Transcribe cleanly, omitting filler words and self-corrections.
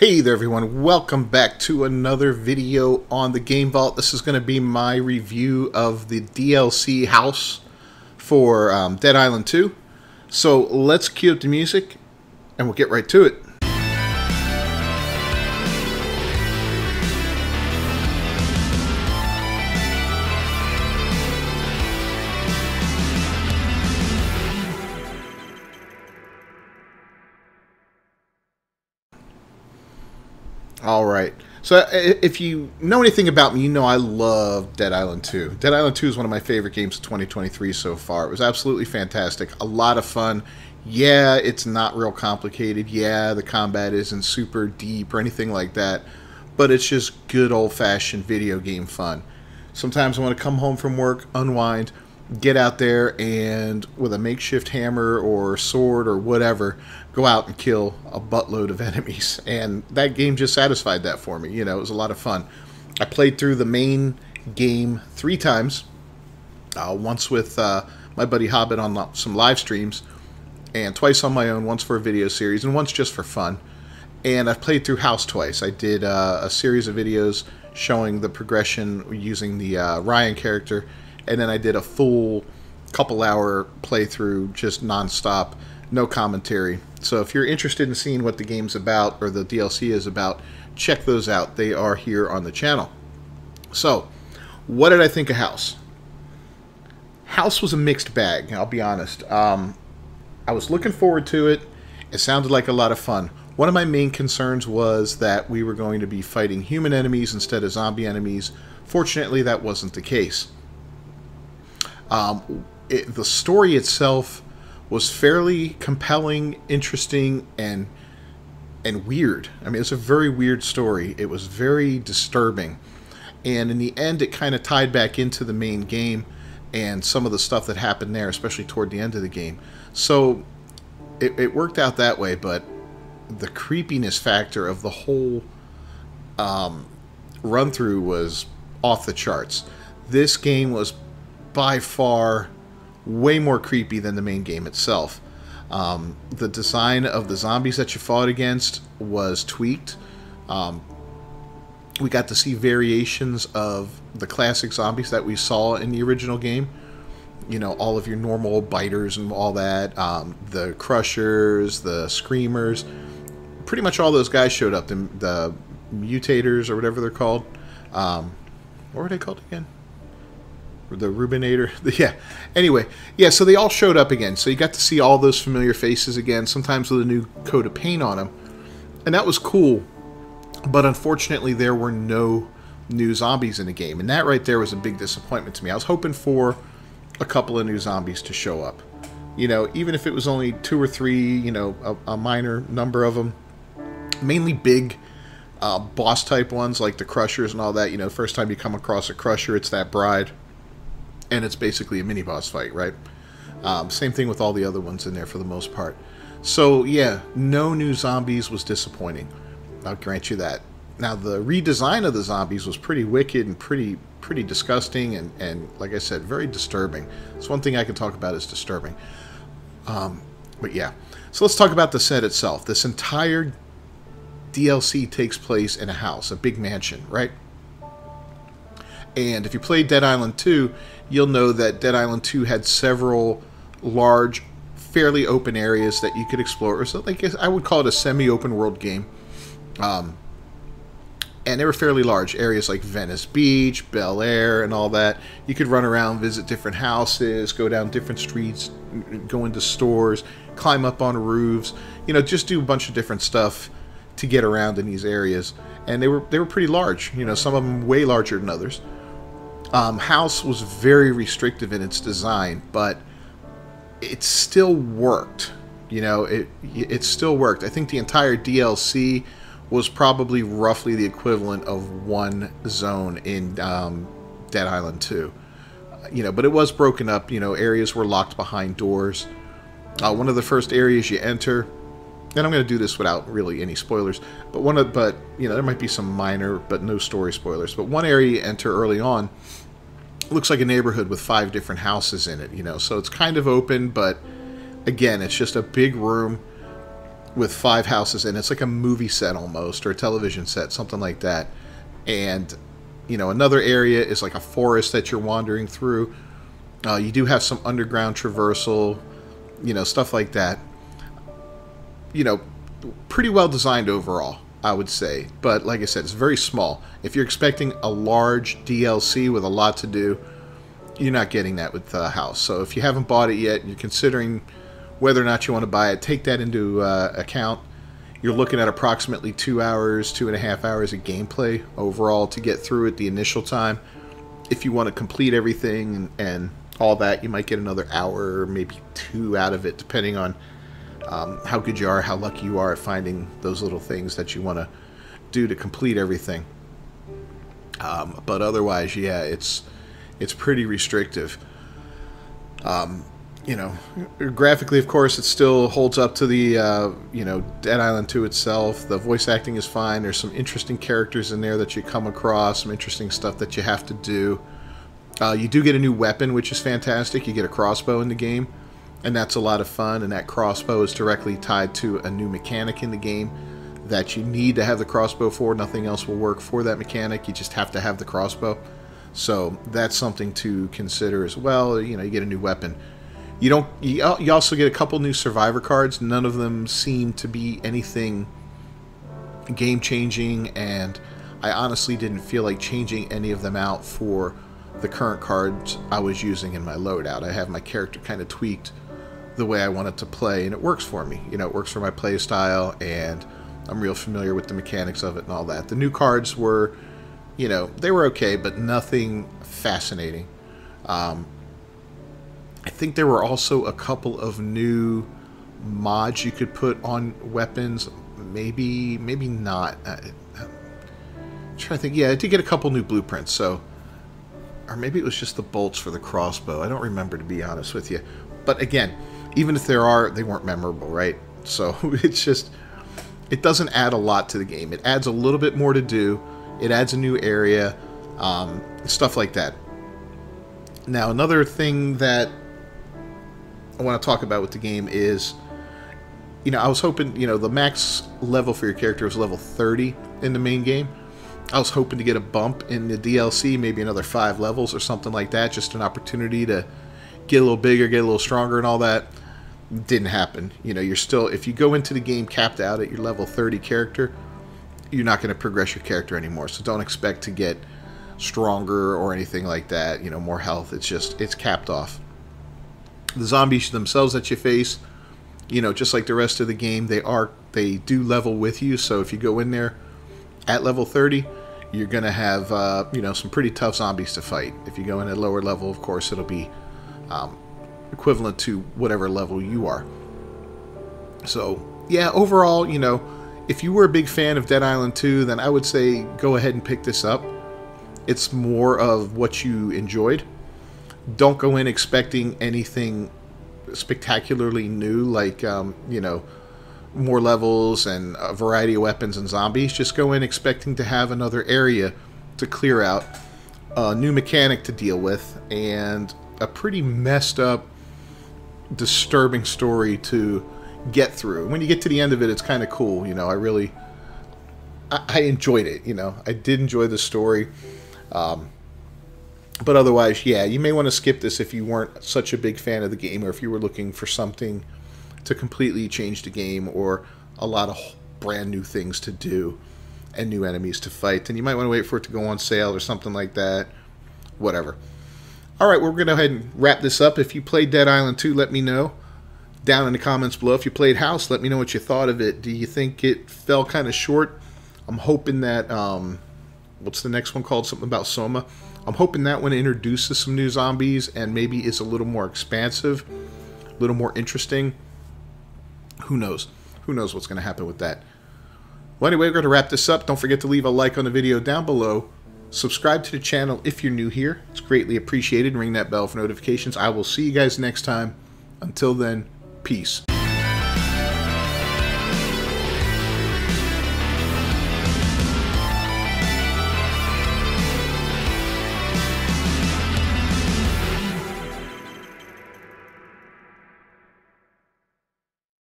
Hey there everyone, welcome back to another video on the Game Vault. This is going to be my review of the DLC House for Dead Island 2. So let's cue up the music and we'll get right to it. Alright, so if you know anything about me, you know I love Dead Island 2. Dead Island 2 is one of my favorite games of 2023 so far. It was absolutely fantastic, a lot of fun. Yeah, it's not real complicated. Yeah, the combat isn't super deep or anything like that, but it's just good old-fashioned video game fun. Sometimes I want to come home from work, unwind, get out there, and with a makeshift hammer or sword or whatever, go out and kill a buttload of enemies. And that game just satisfied that for me. You know, it was a lot of fun. I played through the main game 3 times. Once with my buddy Hobbit on some live streams, and twice on my own, once for a video series, and once just for fun. And I've played through House twice. I did a series of videos showing the progression using the Ryan character, and then I did a full couple-hour playthrough, just non-stop, no commentary. So if you're interested in seeing what the game's about, or the DLC is about, check those out. They are here on the channel. So, what did I think of House? House was a mixed bag, I'll be honest. I was looking forward to it. It sounded like a lot of fun. One of my main concerns was that we were going to be fighting human enemies instead of zombie enemies. Fortunately, that wasn't the case. The story itself was fairly compelling, interesting, and weird. I mean, it's a very weird story. It was very disturbing. And in the end, it kind of tied back into the main game and some of the stuff that happened there, especially toward the end of the game. So it worked out that way, but the creepiness factor of the whole run-through was off the charts. This game was by far way more creepy than the main game itself. The design of the zombies that you fought against was tweaked. We got to see variations of the classic zombies that we saw in the original game. You know, all of your normal biters and all that. The crushers, the screamers. Pretty much all those guys showed up. The mutators, or whatever they're called. What were they called again? The Rubinator. Yeah. Anyway, yeah, so they all showed up again. So you got to see all those familiar faces again, sometimes with a new coat of paint on them. And that was cool. But unfortunately, there were no new zombies in the game. And that right there was a big disappointment to me. I was hoping for a couple of new zombies to show up. You know, even if it was only 2 or 3, you know, a minor number of them. Mainly big boss type ones like the Crushers and all that. You know, first time you come across a Crusher, it's that bride. And it's basically a mini-boss fight, right? Same thing with all the other ones in there for the most part. So, yeah, no new zombies was disappointing. I'll grant you that. Now, the redesign of the zombies was pretty wicked and pretty disgusting and, like I said, very disturbing. It's one thing I can talk about is disturbing. But, yeah. So, let's talk about the set itself. This entire DLC takes place in a house, a big mansion, right? And if you played Dead Island 2, you'll know that Dead Island 2 had several large, fairly open areas that you could explore. Or so, like, I would call it a semi-open world game. And they were fairly large areas like Venice Beach, Bel Air, and all that. You could run around, visit different houses, go down different streets, go into stores, climb up on roofs. You know, just do a bunch of different stuff to get around in these areas. And they were pretty large. You know, some of them way larger than others. House was very restrictive in its design, but it still worked. You know, it still worked. I think the entire DLC was probably roughly the equivalent of one zone in Dead Island 2. You know, but it was broken up. You know, areas were locked behind doors. One of the first areas you enter, and I'm going to do this without really any spoilers, but you know, there might be some minor but no story spoilers. But one area you enter early on looks like a neighborhood with 5 different houses in it, you know, so it's kind of open, but again, it's just a big room with 5 houses in it. It's like a movie set almost, or a television set, something like that. And, you know, another area is like a forest that you're wandering through. You do have some underground traversal, you know, stuff like that. You know, pretty well designed overall, I would say. But like I said, it's very small. If you're expecting a large DLC with a lot to do, you're not getting that with Haus. So if you haven't bought it yet, and you're considering whether or not you want to buy it, take that into account. You're looking at approximately 2 hours, 2.5 hours of gameplay overall to get through it the initial time. If you want to complete everything and all that, you might get another hour or maybe 2 out of it, depending on how good you are, how lucky you are at finding those little things that you want to do to complete everything. But otherwise, yeah, it's pretty restrictive. You know, graphically, of course, it still holds up to the, you know, Dead Island 2 itself. The voice acting is fine. There's some interesting characters in there that you come across, some interesting stuff that you have to do. You do get a new weapon, which is fantastic. You get a crossbow in the game, and that's a lot of fun. And that crossbow is directly tied to a new mechanic in the game that you need to have the crossbow for. Nothing else will work for that mechanic. You just have to have the crossbow. So that's something to consider as well. You know, you get a new weapon. You also get a couple new survivor cards. None of them seem to be anything game-changing, and I honestly didn't feel like changing any of them out for the current cards I was using in my loadout. I have my character kind of tweaked the way I want it to play, and it works for me. You know, it works for my play style, and I'm real familiar with the mechanics of it and all that. The new cards were, you know, they were okay, but nothing fascinating. I think there were also a couple of new mods you could put on weapons. Maybe not. I'm trying to think. Yeah, I did get a couple new blueprints. So, or maybe it was just the bolts for the crossbow. I don't remember, to be honest with you. But again, even if there are, they weren't memorable, right? So it's just, it doesn't add a lot to the game. It adds a little bit more to do. It adds a new area, stuff like that. Now, another thing that I want to talk about with the game is, you know, I was hoping, you know, the max level for your character was level 30 in the main game. I was hoping to get a bump in the DLC, maybe another 5 levels or something like that, just an opportunity to get a little bigger, get a little stronger and all that. Didn't happen. You know, you're still, if you go into the game capped out at your level 30 character, you're not going to progress your character anymore. So don't expect to get stronger or anything like that, you know, more health. It's just, it's capped off. The zombies themselves that you face, you know, just like the rest of the game, they do level with you. So if you go in there at level 30, you're going to have, you know, some pretty tough zombies to fight. If you go in at lower level, of course, it'll be equivalent to whatever level you are. So, yeah, overall, you know, if you were a big fan of Dead Island 2, then I would say go ahead and pick this up. It's more of what you enjoyed. Don't go in expecting anything spectacularly new, like, you know, more levels and a variety of weapons and zombies. Just go in expecting to have another area to clear out, a new mechanic to deal with, and a pretty messed up, disturbing story to get through. When you get to the end of it, it's kind of cool. You know, I enjoyed it. You know, I did enjoy the story. But otherwise, yeah, you may want to skip this if you weren't such a big fan of the game, or if you were looking for something to completely change the game, or a lot of brand new things to do and new enemies to fight. Then you might want to wait for it to go on sale or something like that. Whatever. Alright, we're going to go ahead and wrap this up. If you played Dead Island 2, let me know down in the comments below. If you played Haus, let me know what you thought of it. Do you think it fell kind of short? I'm hoping that, what's the next one called? Something about Soma. I'm hoping that one introduces some new zombies and maybe is a little more expansive, a little more interesting. Who knows? Who knows what's going to happen with that? Well, anyway, we're going to wrap this up. Don't forget to leave a like on the video down below. Subscribe to the channel if you're new here. It's greatly appreciated. Ring that bell for notifications. I will see you guys next time. Until then, peace.